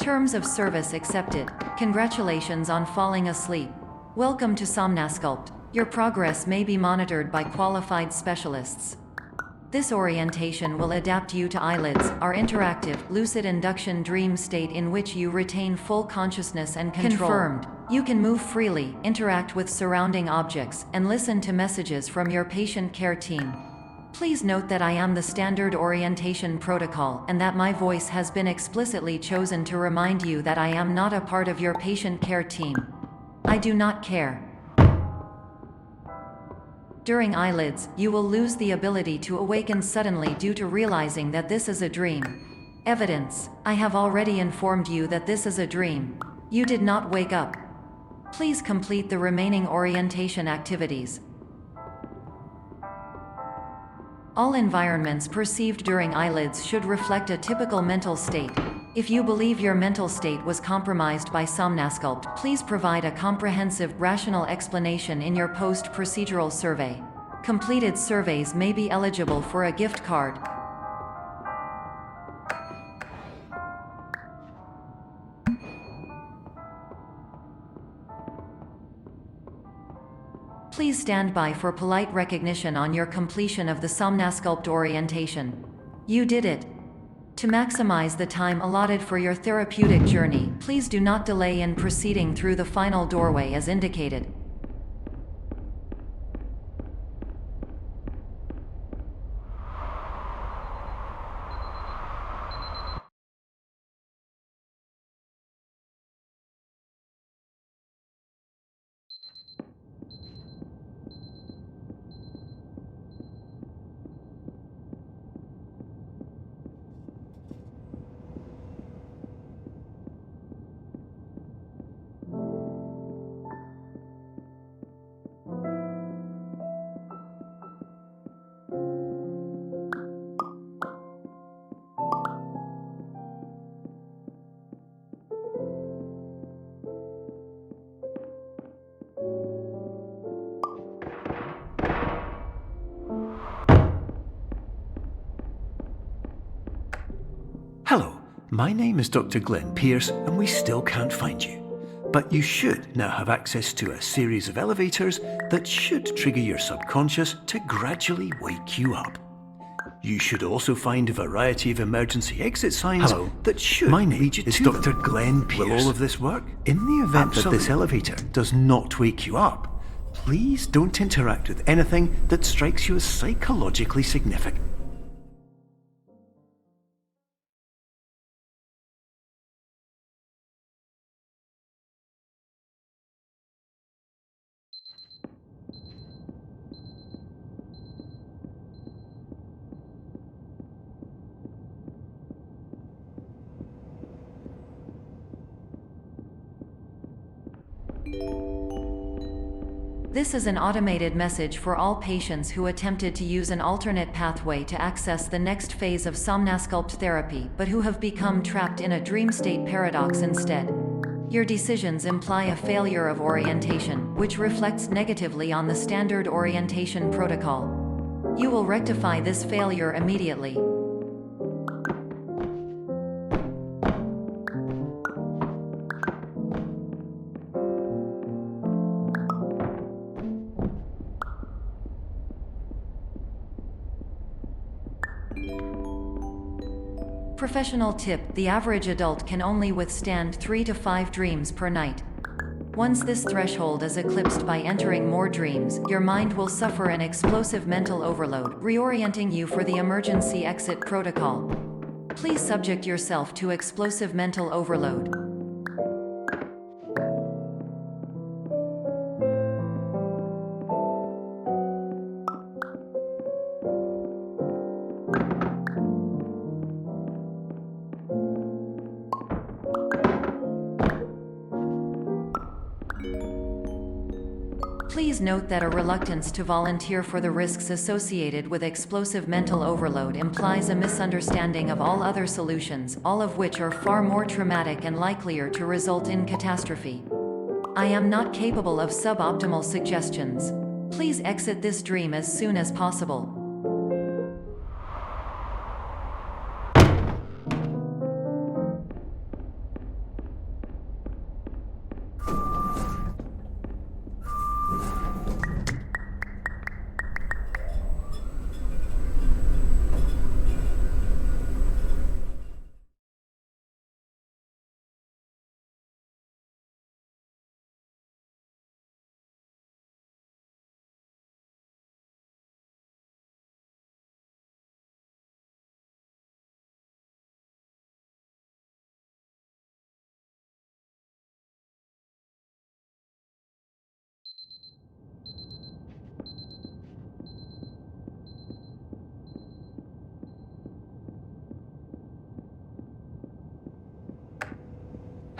Terms of service accepted. Congratulations on falling asleep. Welcome to Somnasculpt. Your progress may be monitored by qualified specialists. This orientation will adapt you to eyelids, our interactive, lucid induction dream state in which you retain full consciousness and control. Confirmed. You can move freely, interact with surrounding objects, and listen to messages from your patient care team. Please note that I am the standard orientation protocol and that my voice has been explicitly chosen to remind you that I am not a part of your patient care team. I do not care. During eyelids, you will lose the ability to awaken suddenly due to realizing that this is a dream. Evidence: I have already informed you that this is a dream. You did not wake up. Please complete the remaining orientation activities. All environments perceived during eyelids should reflect a typical mental state. If you believe your mental state was compromised by Somnasculpt, please provide a comprehensive, rational explanation in your post-procedural survey. Completed surveys may be eligible for a gift card. Please stand by for polite recognition on your completion of the Somnasculpt orientation. You did it. To maximize the time allotted for your therapeutic journey, please do not delay in proceeding through the final doorway as indicated. Hello, my name is Dr. Glenn Pierce and we still can't find you. But you should now have access to a series of elevators that should trigger your subconscious to gradually wake you up. You should also find a variety of emergency exit signs that should lead you to them. Dr. Glenn Pierce. Will all of this work? In the event that this elevator does not wake you up, please don't interact with anything that strikes you as psychologically significant. This is an automated message for all patients who attempted to use an alternate pathway to access the next phase of Somnasculpt therapy but who have become trapped in a dream state paradox instead. Your decisions imply a failure of orientation, which reflects negatively on the standard orientation protocol. You will rectify this failure immediately. Professional tip: the average adult can only withstand 3 to 5 dreams per night. Once this threshold is eclipsed by entering more dreams, your mind will suffer an explosive mental overload, reorienting you for the emergency exit protocol. Please subject yourself to explosive mental overload. Please note that a reluctance to volunteer for the risks associated with explosive mental overload implies a misunderstanding of all other solutions, all of which are far more traumatic and likelier to result in catastrophe. I am not capable of suboptimal suggestions. Please exit this dream as soon as possible.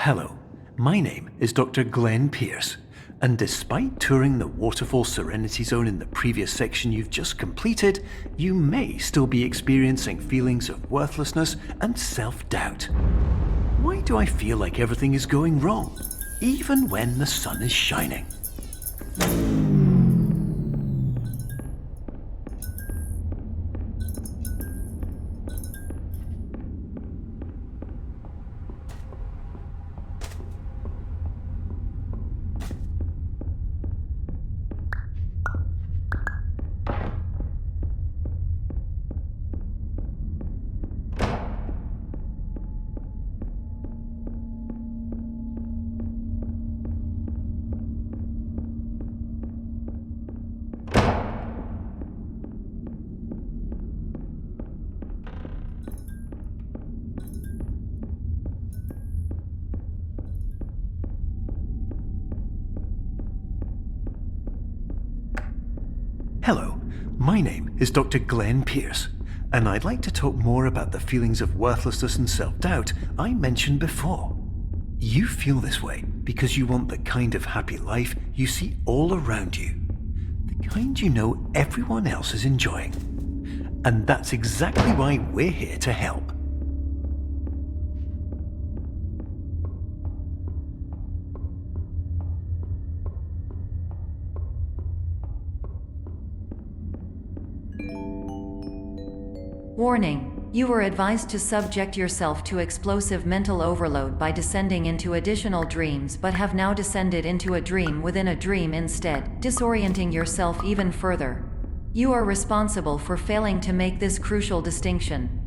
Hello, my name is Dr. Glenn Pierce, and despite touring the Waterfall Serenity Zone in the previous section you've just completed, you may still be experiencing feelings of worthlessness and self-doubt. Why do I feel like everything is going wrong, even when the sun is shining? Hello, my name is Dr. Glenn Pierce, and I'd like to talk more about the feelings of worthlessness and self-doubt I mentioned before. You feel this way because you want the kind of happy life you see all around you, the kind you know everyone else is enjoying. And that's exactly why we're here to help. Warning: you were advised to subject yourself to explosive mental overload by descending into additional dreams, but have now descended into a dream within a dream instead, disorienting yourself even further. You are responsible for failing to make this crucial distinction.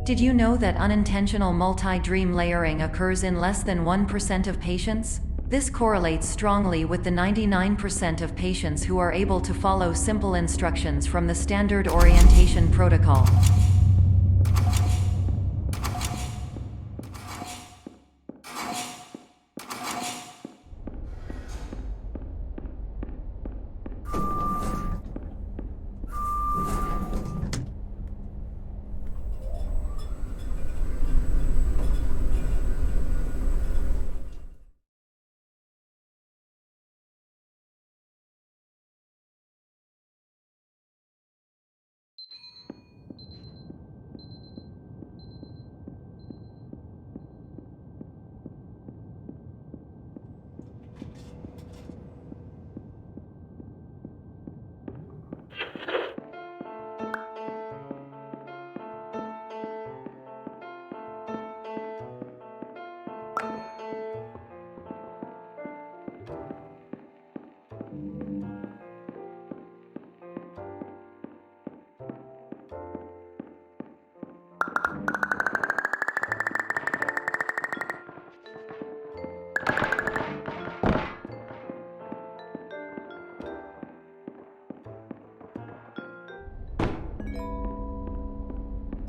Did you know that unintentional multi-dream layering occurs in less than 1% of patients? This correlates strongly with the 99% of patients who are able to follow simple instructions from the standard orientation protocol.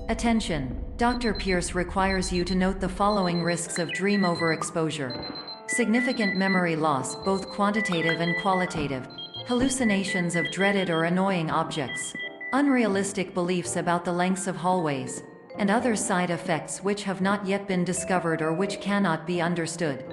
Attention! Dr. Pierce requires you to note the following risks of dream overexposure. Significant memory loss, both quantitative and qualitative. Hallucinations of dreaded or annoying objects. Unrealistic beliefs about the lengths of hallways. And other side effects which have not yet been discovered or which cannot be understood.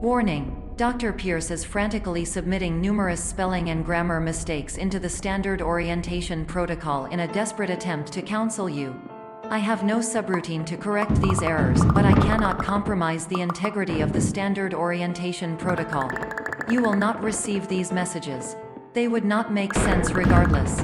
Warning: Dr. Pierce is frantically submitting numerous spelling and grammar mistakes into the standard orientation protocol in a desperate attempt to counsel you. I have no subroutine to correct these errors, but I cannot compromise the integrity of the standard orientation protocol. You will not receive these messages. They would not make sense regardless.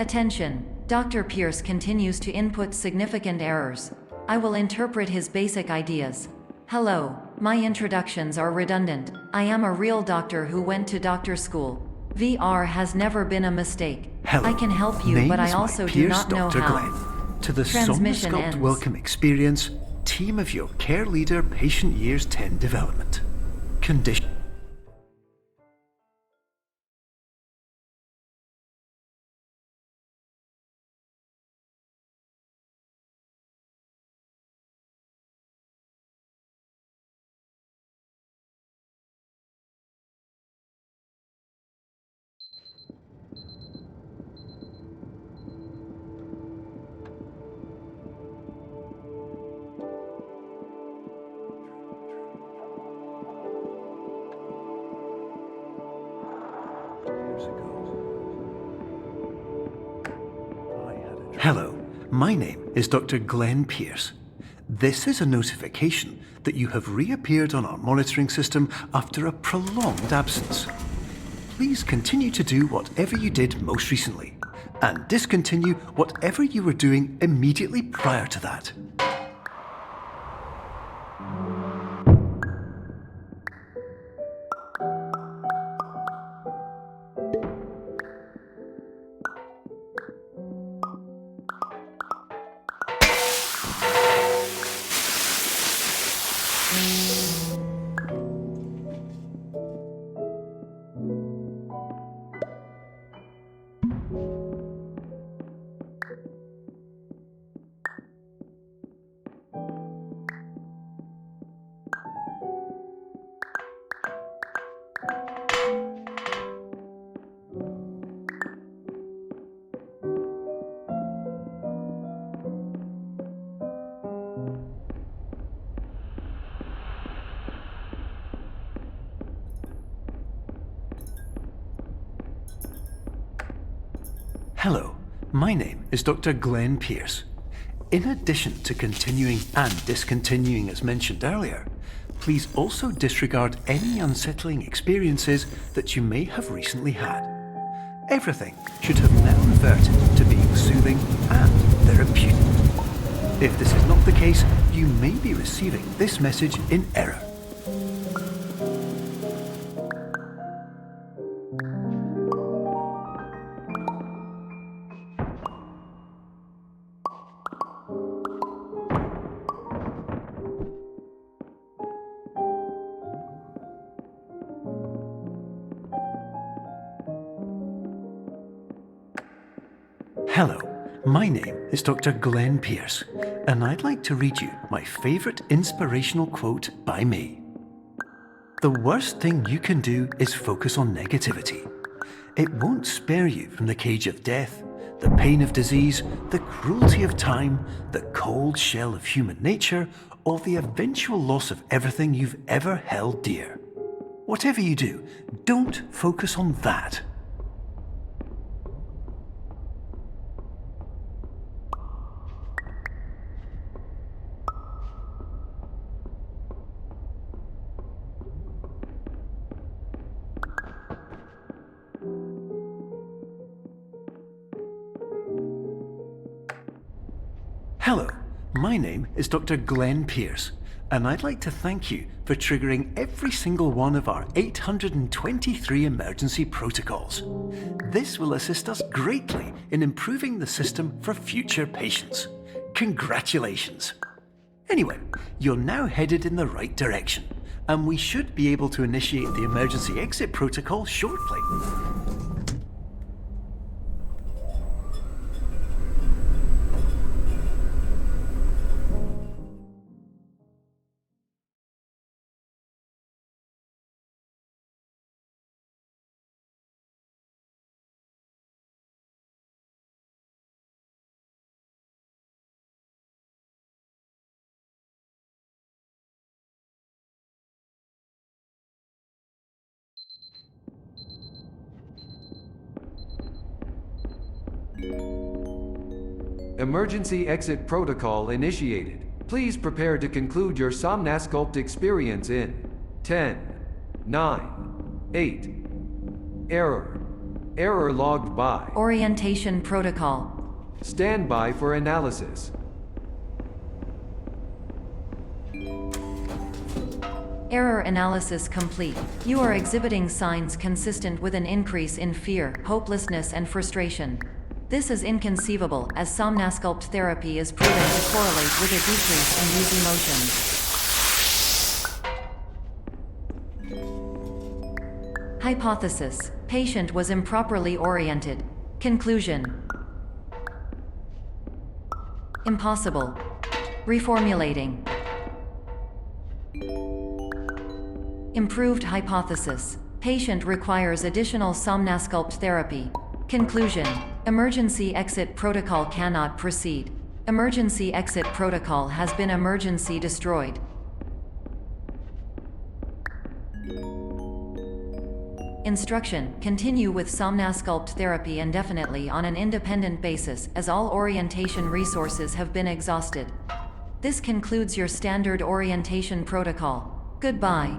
Attention! Dr. Pierce continues to input significant errors. I will interpret his basic ideas. Hello, my introductions are redundant. I am a real doctor who went to doctor school. VR has never been a mistake. Hello. I can help you, but I also do not know Dr. how. Glenn, to the Transmission Somnosculpt ends. Welcome Experience, team of your care leader patient years 10 development. Condition. Hello, my name is Dr. Glenn Pierce. This is a notification that you have reappeared on our monitoring system after a prolonged absence. Please continue to do whatever you did most recently, and discontinue whatever you were doing immediately prior to that. Hello, my name is Dr. Glenn Pierce. In addition to continuing and discontinuing as mentioned earlier, please also disregard any unsettling experiences that you may have recently had. Everything should have now reverted to being soothing and therapeutic. If this is not the case, you may be receiving this message in error. Hello, my name is Dr. Glenn Pierce, and I'd like to read you my favourite inspirational quote by me. The worst thing you can do is focus on negativity. It won't spare you from the cage of death, the pain of disease, the cruelty of time, the cold shell of human nature, or the eventual loss of everything you've ever held dear. Whatever you do, don't focus on that. Hello, my name is Dr. Glenn Pierce, and I'd like to thank you for triggering every single one of our 823 emergency protocols. This will assist us greatly in improving the system for future patients. Congratulations! Anyway, you're now headed in the right direction, and we should be able to initiate the emergency exit protocol shortly. Emergency exit protocol initiated. Please prepare to conclude your Somnasculpt experience in 10, 9, 8. Error. Error logged by. Orientation protocol. Stand by for analysis. Error analysis complete. You are exhibiting signs consistent with an increase in fear, hopelessness, and frustration. This is inconceivable, as Somnasculpt therapy is proven to correlate with a decrease in these emotions. Hypothesis: patient was improperly oriented. Conclusion: impossible. Reformulating. Improved hypothesis: patient requires additional Somnasculpt therapy. Conclusion: emergency exit protocol cannot proceed. Emergency exit protocol has been emergency destroyed. Instruction: continue with Somnasculpt therapy indefinitely on an independent basis, as all orientation resources have been exhausted. This concludes your standard orientation protocol. Goodbye.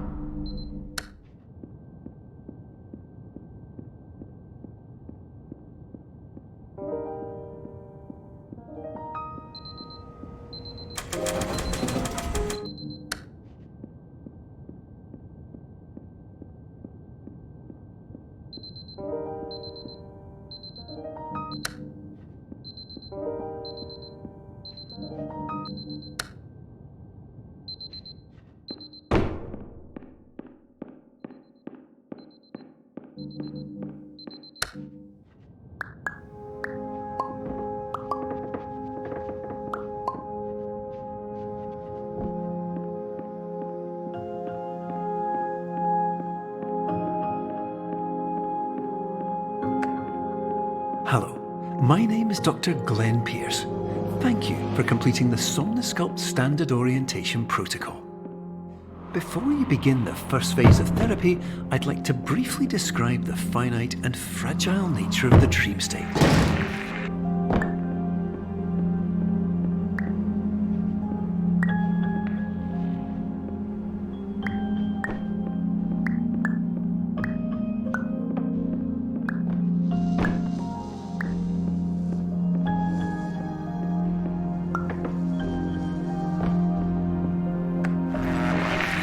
Hello, my name is Dr. Glenn Pierce. Thank you for completing the Somnasculpt Standard Orientation Protocol. Before you begin the first phase of therapy, I'd like to briefly describe the finite and fragile nature of the dream state.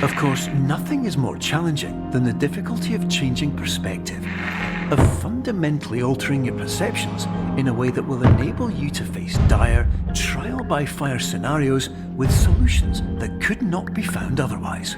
Of course, nothing is more challenging than the difficulty of changing perspective, of fundamentally altering your perceptions in a way that will enable you to face dire, trial-by-fire scenarios with solutions that could not be found otherwise.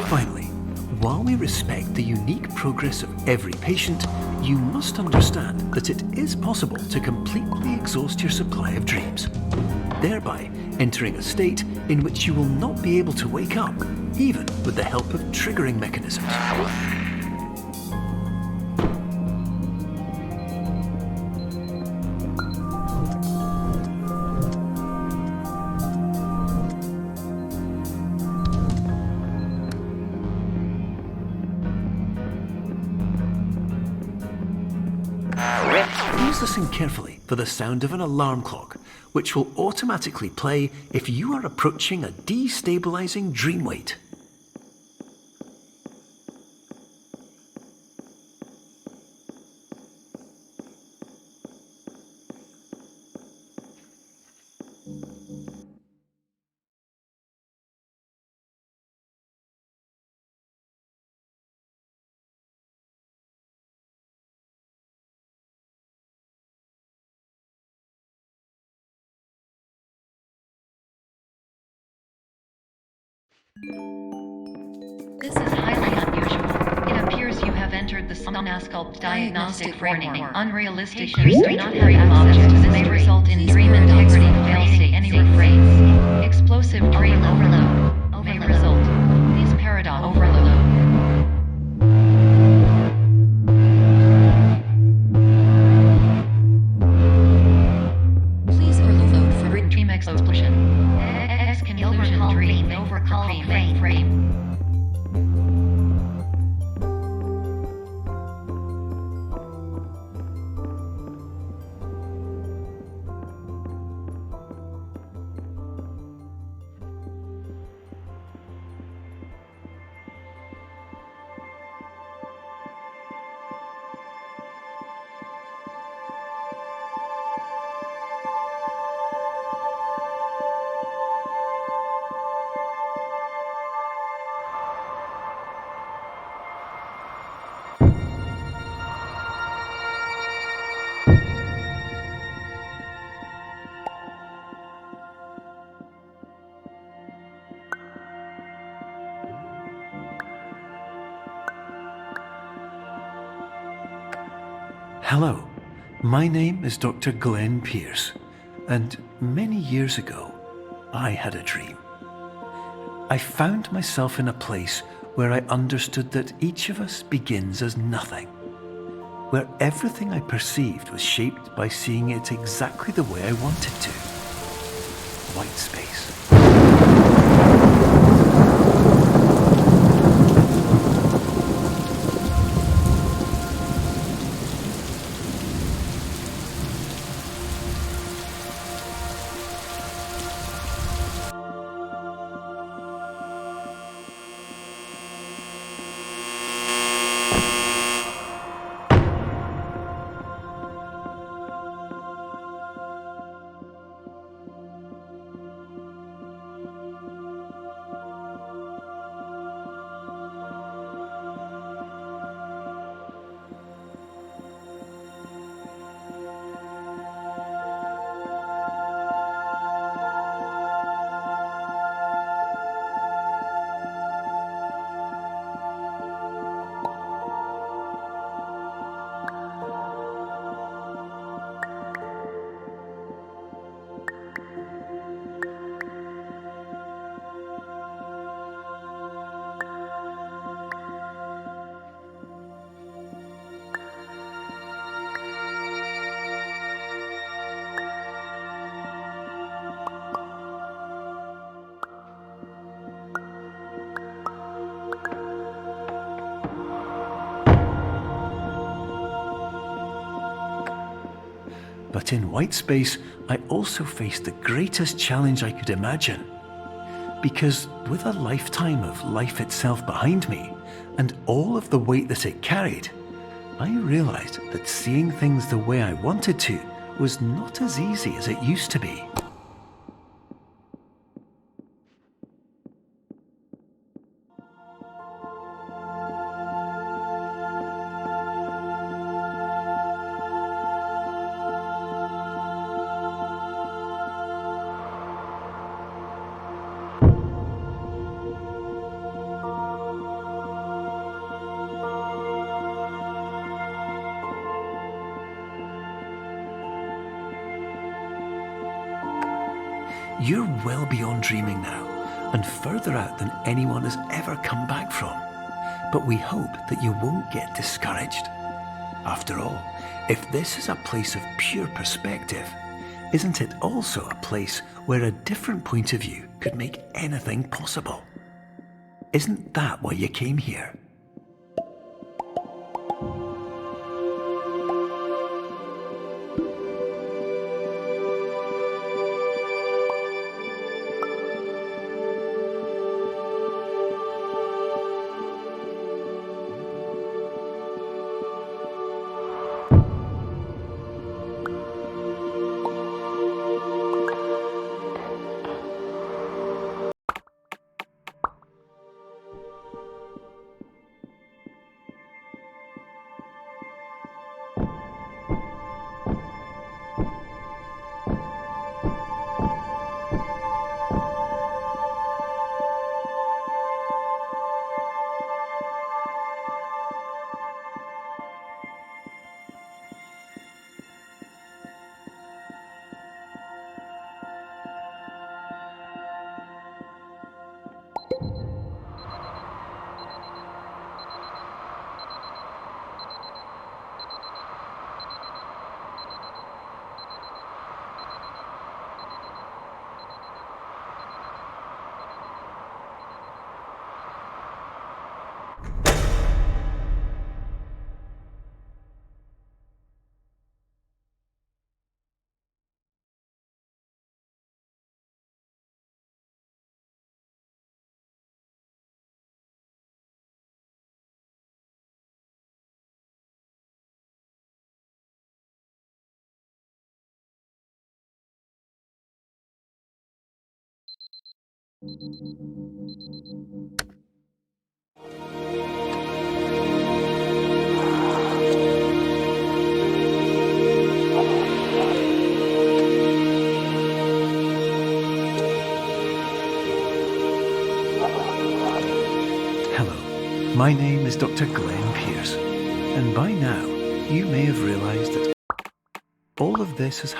Finally, while we respect the unique progress of every patient, you must understand that it is possible to completely exhaust your supply of dreams, thereby entering a state in which you will not be able to wake up, even with the help of triggering mechanisms. Please listen carefully for the sound of an alarm clock, which will automatically play if you are approaching a destabilizing dream weight. This is highly unusual. It appears you have entered the Somnasculpt diagnostic warning. Unrealistic use do not have access to this may result in dream integrity failsafe any refrains. Explosive dream overload may result. These paradox overload. Please overload for dream explosion. Conclusion dream overcome frame. Hello, my name is Dr. Glenn Pierce, and many years ago, I had a dream. I found myself in a place where I understood that each of us begins as nothing, where everything I perceived was shaped by seeing it exactly the way I wanted to. White space. But in white space, I also faced the greatest challenge I could imagine. Because with a lifetime of life itself behind me, and all of the weight that it carried, I realized that seeing things the way I wanted to was not as easy as it used to be. You're well beyond dreaming now, and further out than anyone has ever come back from. But we hope that you won't get discouraged. After all, if this is a place of pure perspective, isn't it also a place where a different point of view could make anything possible? Isn't that why you came here? Hello, my name is Dr. Glenn Pierce, and by now you may have realised that all of this has happened.